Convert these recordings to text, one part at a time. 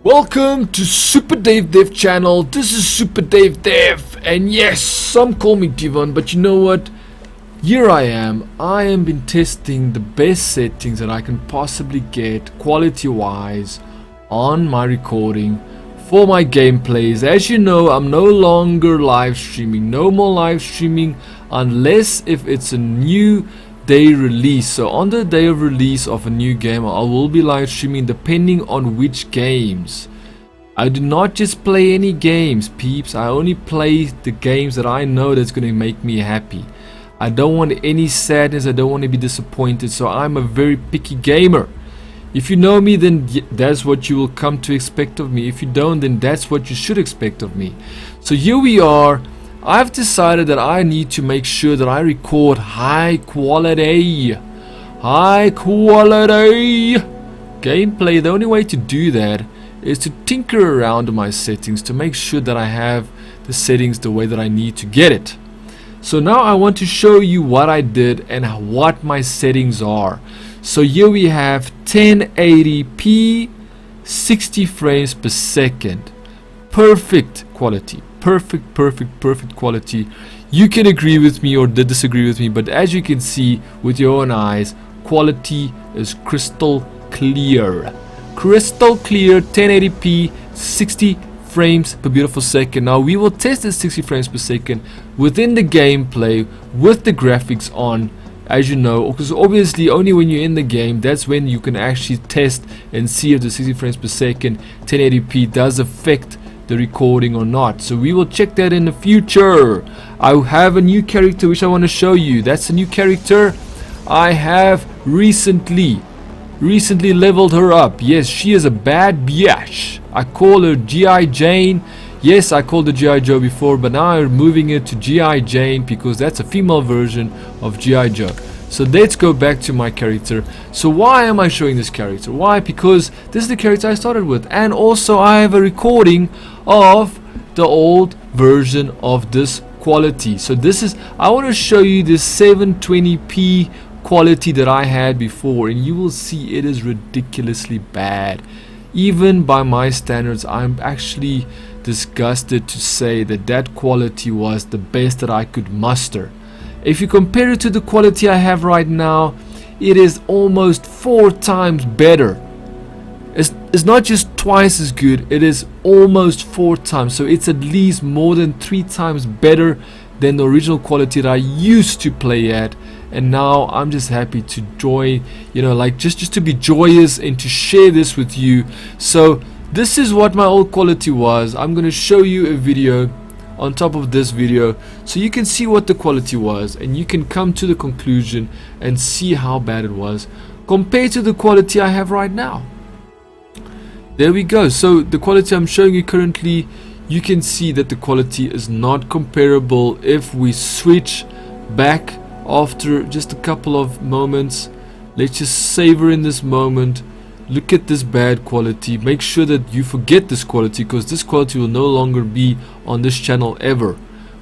Welcome to Super Dave Dev channel. This is Super Dave Dev, and yes, some call me Devon, but you know what? Here I am. I am been testing the best settings that I can possibly get quality wise on my recording for my gameplays. As you know, I'm no longer live streaming. No more live streaming unless if it's a new day release. So on the day of release of a new game, I will be live streaming depending on which games. I do not just play any games, peeps. I only play the games that I know that's going to make me happy. I don't want any sadness. I don't want to be disappointed. So I'm a very picky gamer. If you know me, then that's what you will come to expect of me. If you don't, then that's what you should expect of me. So here we are. I've decided that I need to make sure that I record high quality gameplay. The only way to do that is to tinker around my settings to make sure that I have the settings the way that I need to get it. So now I want to show you what I did and what my settings are. So here we have 1080p 60 frames per second. Perfect quality. Perfect quality. You can agree with me or disagree with me, but as you can see with your own eyes, quality is crystal clear. 1080p 60 frames per beautiful second. Now we will test this 60 frames per second within the gameplay with the graphics on, as you know, because obviously only when you're in the game, that's when you can actually test and see if the 60 frames per second 1080p does affect the recording or not. So we will check that in the future. I have a new character which I want to show you. That's a new character. I have recently leveled her up. Yes, she is a bad bitch. I call her G.I. Jane. Yes, I called her G.I. Joe before, but now I'm moving it to G.I. Jane because that's a female version of G.I. Joe. So let's go back to my character. So why am I showing this character? Why? Because this is the character I started with, and also I have a recording of the old version of this quality. So this is, I want to show you this 720p quality that I had before, and you will see it is ridiculously bad. Even by my standards, I'm actually disgusted to say that that quality was the best that I could muster. If you compare it to the quality I have right now, it is almost 4 times better. It's not just twice as good, it is almost 4 times. So it's at least more than 3 times better than the original quality that I used to play at. And now I'm just happy to join, you know, like just to be joyous and to share this with you. So this is what my old quality was. I'm going to show you a video on top of this video so you can see what the quality was, and you can come to the conclusion and see how bad it was compared to the quality I have right now. There we go. So the quality I'm showing you currently, you can see that the quality is not comparable. If we switch back after just a couple of moments, let's just savor in this moment. Look at this bad quality. Make sure that you forget this quality, because this quality will no longer be on this channel ever.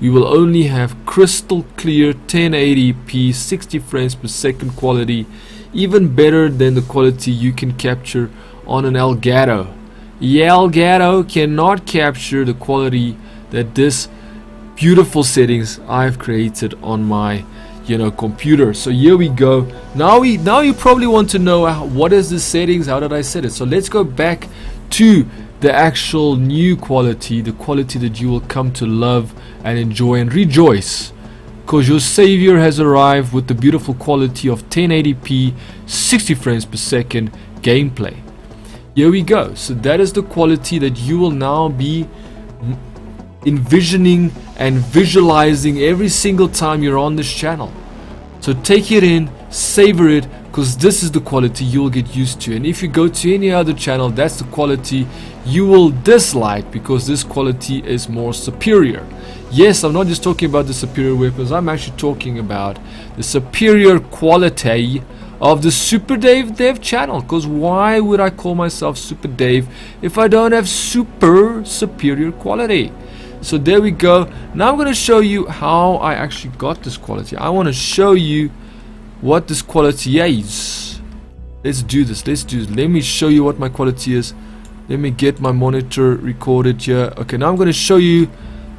We will only have crystal clear 1080p 60 frames per second quality, even better than the quality you can capture on an Elgato. Elgato cannot capture the quality that this beautiful settings I've created on my computer. So here we go. Now you probably want to know what is the settings, how did I set it. So let's go back to the actual new quality, the quality that you will come to love and enjoy and rejoice, because your savior has arrived with the beautiful quality of 1080p 60 frames per second gameplay. Here we go. So that is the quality that you will now be envisioning and visualizing every single time you're on this channel. So take it in, savor it, because this is the quality you'll get used to. And if you go to any other channel, that's the quality you will dislike, because this quality is more superior. Yes, I'm not just talking about the superior weapons, I'm actually talking about the superior quality of the Super Dave Dev channel. Because why would I call myself Super Dave if I don't have super superior quality? So there we go. Now I'm going to show you how I actually got this quality. I want to show you what this quality is. Let's do this. Let me show you what my quality is. Let me get my monitor recorded here. Okay, now I'm going to show you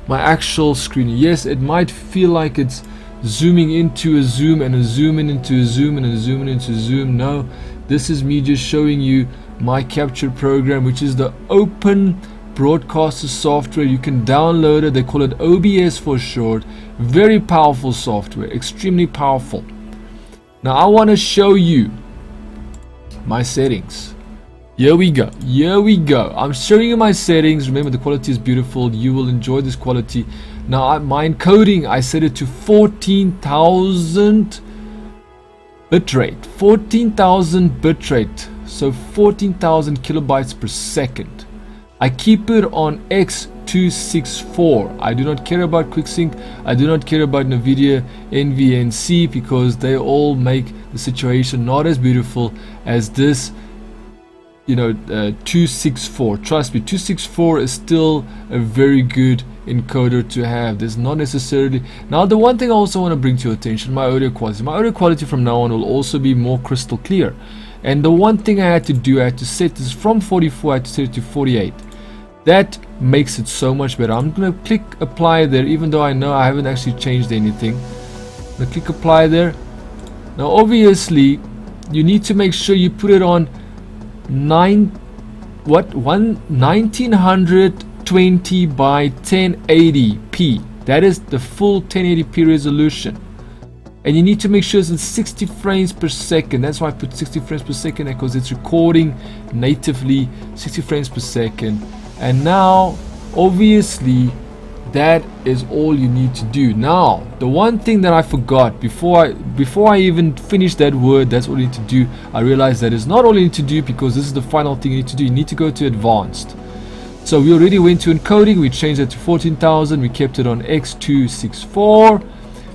my actual screen. Yes, it might feel like it's zooming into a zoom and a zoom in into a zoom and a zoom in into a zoom. No, this is me just showing you my capture program, which is the Open Broadcaster software. You can download it. They call it OBS for short. Very powerful software, extremely powerful. Now I want to show you my settings. Here we go. Here we go. I'm showing you my settings. Remember, the quality is beautiful. You will enjoy this quality. Now, my encoding, I set it to 14,000 bitrate. 14,000 bitrate. So 14,000 kilobytes per second. I keep it on X264. I do not care about QuickSync. I do not care about NVIDIA NVNC because they all make the situation not as beautiful as this. 264. Trust me, 264 is still a very good encoder to have. There's not necessarily. Now, the one thing I also want to bring to your attention, my audio quality. My audio quality from now on will also be more crystal clear. And the one thing I had to do, I had to set this from 44, I had to set it to 48. That makes it so much better. I'm going to click apply there, even though I know I haven't actually changed anything. I'm going to click apply there. Now, obviously, you need to make sure you put it on 1920 by 1080p. That is the full 1080p resolution, and you need to make sure it's in 60 frames per second. That's why I put 60 frames per second, because it's recording natively 60 frames per second. And now obviously that is all you need to do. Now, the one thing that I forgot before I even finished that word, that's all you need to do, I realized that is not all you need to do, because this is the final thing you need to do. You need to go to advanced. So we already went to encoding. We changed it to 14,000. We kept it on X264.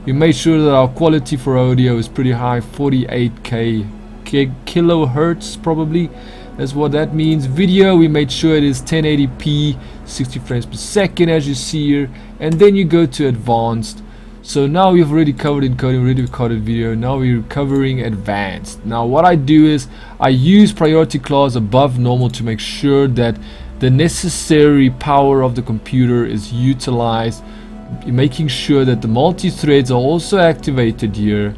We made sure that our quality for audio is pretty high, 48k kilohertz probably. That's what that means. Video, we made sure it is 1080p, 60 frames per second, as you see here. And then you go to advanced. So now we've already covered encoding, already covered video. Now we're covering advanced. Now what I do is I use priority class above normal to make sure that the necessary power of the computer is utilized, making sure that the multi-threads are also activated here.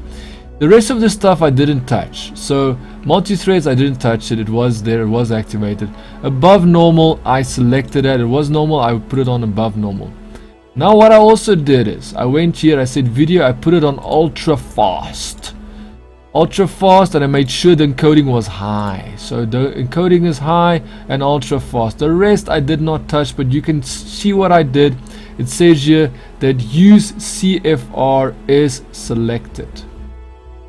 The rest of the stuff I didn't touch. So multi-threads, I didn't touch it. It was there, it was activated. Above normal, I selected it. It was normal, I would put it on above normal. Now what I also did is I went here, I said video, I put it on ultra fast. Ultra fast, and I made sure the encoding was high. So the encoding is high and ultra fast. The rest I did not touch, but you can see what I did. It says here that use CFR is selected.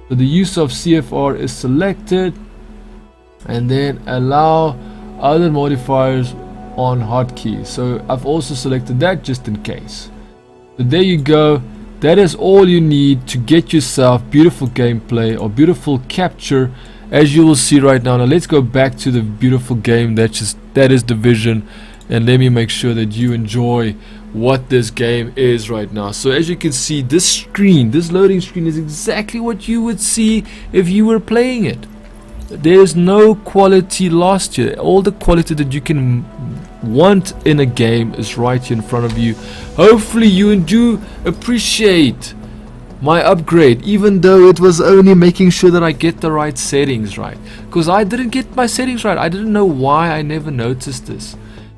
So the use of CFR is selected, and then allow other modifiers on hotkeys. So I've also selected that just in case. So there you go. That is all you need to get yourself beautiful gameplay or beautiful capture, as you will see right now. Now let's go back to the beautiful game that is Division, and let me make sure that you enjoy what this game is right now. So as you can see, this screen, this loading screen, is exactly what you would see if you were playing it. There is no quality lost here. All the quality that you can want in a game is right here in front of you. Hopefully you do appreciate my upgrade, even though it was only making sure that I get the right settings right, because I didn't get my settings right. I didn't know why. I never noticed this.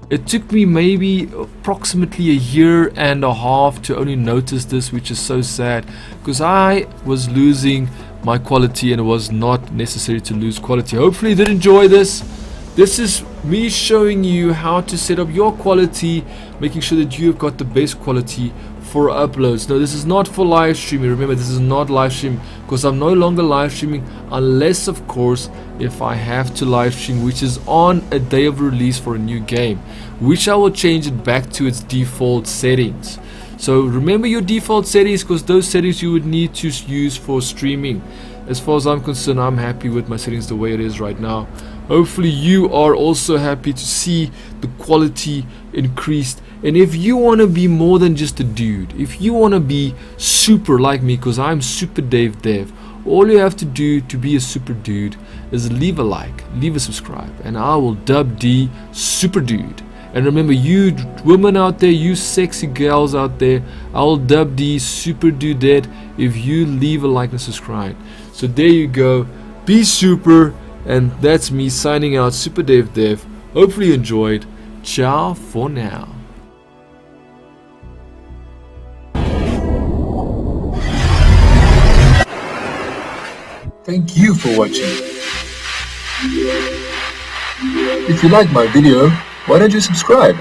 It took me maybe approximately a year and a half to only notice this, which is so sad, because I was losing my quality and it was not necessary to lose quality. Hopefully you did enjoy this. This is me showing you how to set up your quality, making sure that you've got the best quality for uploads. Now this is not for live streaming. Remember, this is not live streaming, because I'm no longer live streaming, unless of course if I have to live stream, which is on a day of release for a new game, which I will change it back to its default settings. So remember your default settings, because those settings you would need to use for streaming. As far as I'm concerned, I'm happy with my settings the way it is right now. Hopefully you are also happy to see the quality increased. And if you want to be more than just a dude, if you want to be super like me, because I'm Super Dave Dev, All you have to do to be a super dude is leave a like, leave a subscribe, and I will dub D super dude. And remember, you women out there, you sexy girls out there, I'll dub D super dudette if you leave a like and subscribe. So there you go, be super, and that's me signing out, Super Dev. Hopefully you enjoyed. Ciao for now. Thank you for watching. If you like my video, why don't you subscribe?